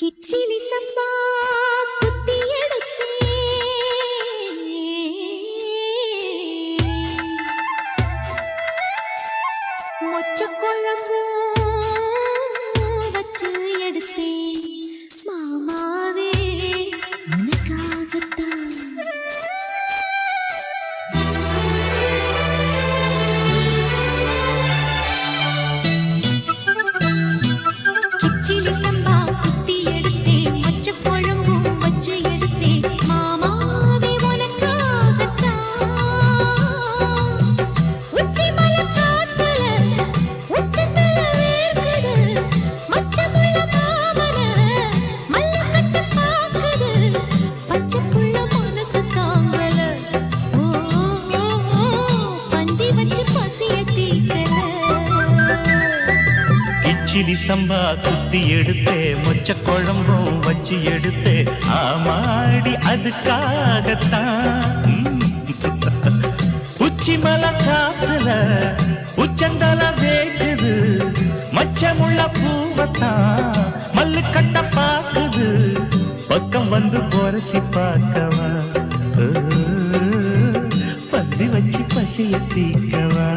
கிச்சிலி சம்பா குத்தி எடுத்தே மொச்ச குழம்பு வச்சு எடுத்தே மாமாவே உனக்காகத்தான். கிச்சிலி சம்பா குத்தி எடுத்தே மொச்ச குழம்பும் வச்சு எடுத்தே மாமாவே உனக்காகத்தான். உச்சி மலை காத்துல உச்சத்துல வேர்க்குது மச்சமுள்ள மாமன மல்லக்கட்ட பாக்குது பச்சை புள்ள மனசு தாங்கல. ஓ பந்தி வச்சு பசிய தீக்கல. கிச்சிலி சம்பா குத்தி எடுத்தே மொச்ச குழம்பும் வச்சு எடுத்தே ஆமாடி அதுக்காகத்தான். உச்சி மலை காத்துல உச்சந்தல வேக்குது மச்சமுள்ள பூவத்தான் மல்லு கட்ட பாக்குது பக்கம் வந்து பொரசி பார்க்கவா பந்தி வச்சு பசிய தீக்கவா.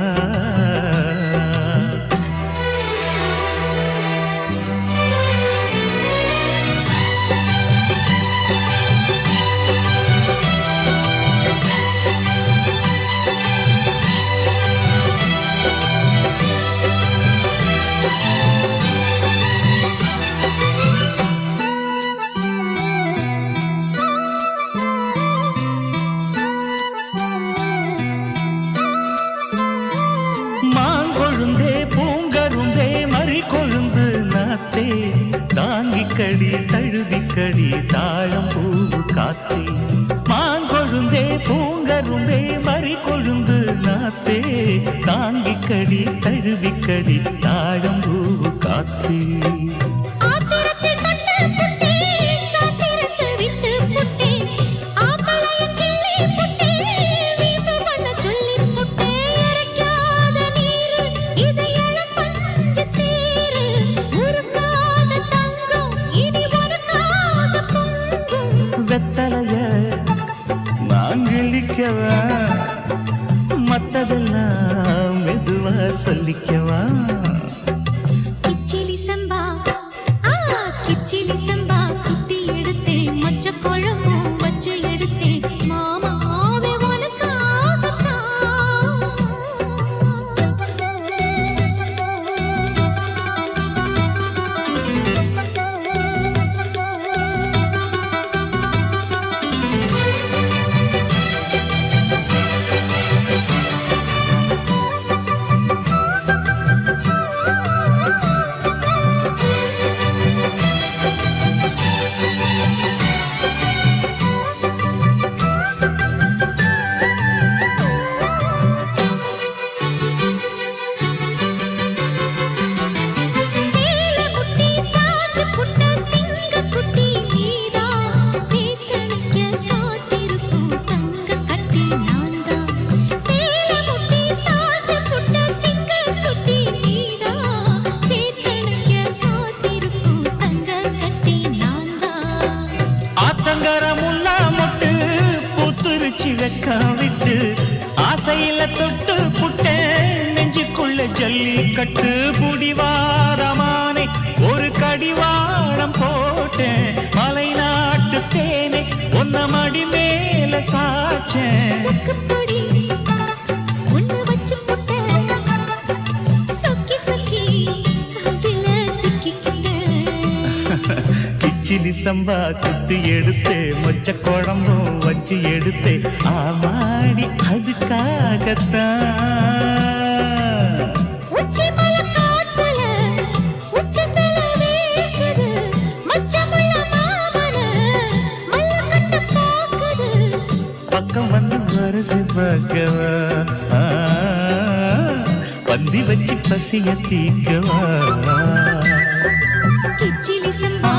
மாங்கொழுந்தே பூங்கருந்தே மறி கொழுந்து நாத்தே தாங்கிக்கடி தழுவிக்கடி தாழம் பூவு காத்தே. மாங்கொழுந்தே பூங்கருந்தே மறி கொழுந்து நாத்தே தாங்கிக்கடி தழுவிக்கடி தாழம் பூவு காத்தே. ஆத்திரத்தில் கட்ட புட்டே சாத்திரத்தில் விட்டு புட்டே ஆம்பளைய கிள்ளி புட்டே வீம்பு பண்ண சொல்லி புட்டே. இறைக்காத நீரு இது இளம்பஞ்சு தேரு உருக்காத தங்கம் இனி உருக்காத பொங்கும். வெத்தலைய நான் கிழிக்கவா மத்ததெல்லாம் மெதுவா சொல்லிக்கவா. கிச்சிலி சம்பா கிச்சிலி சம்பா குத்தி எடுத்தே மொச்ச குழம்பும் வச்சு எடுத்தே மாமாவே விட்டு ஆசையில தொட்டு புட்டேன் நெஞ்சுக்குள்ள ஜல்லிக்கட்டு புடிவாரமானே ஒரு கடிவாளம் போட்டேன் மலை நாட்டு தேனே ஒன்ன மடி மேல சாச்சேன். கிச்சிலி சம்பா குத்தி எடுத்தே மொச்ச குழம்பும் வச்சு எடுத்தே ஆமாடி அதுக்காகத்தான். உச்சி மலை காத்துல உச்சத்துல வேர்க்குது மச்சமுள்ள மாமன மல்லக்கட்ட பாக்குது பக்கம் வந்து வருது பார்க்கவா பந்தி வச்சு பசிய தீக்கவா. கிச்சிலி சம்பா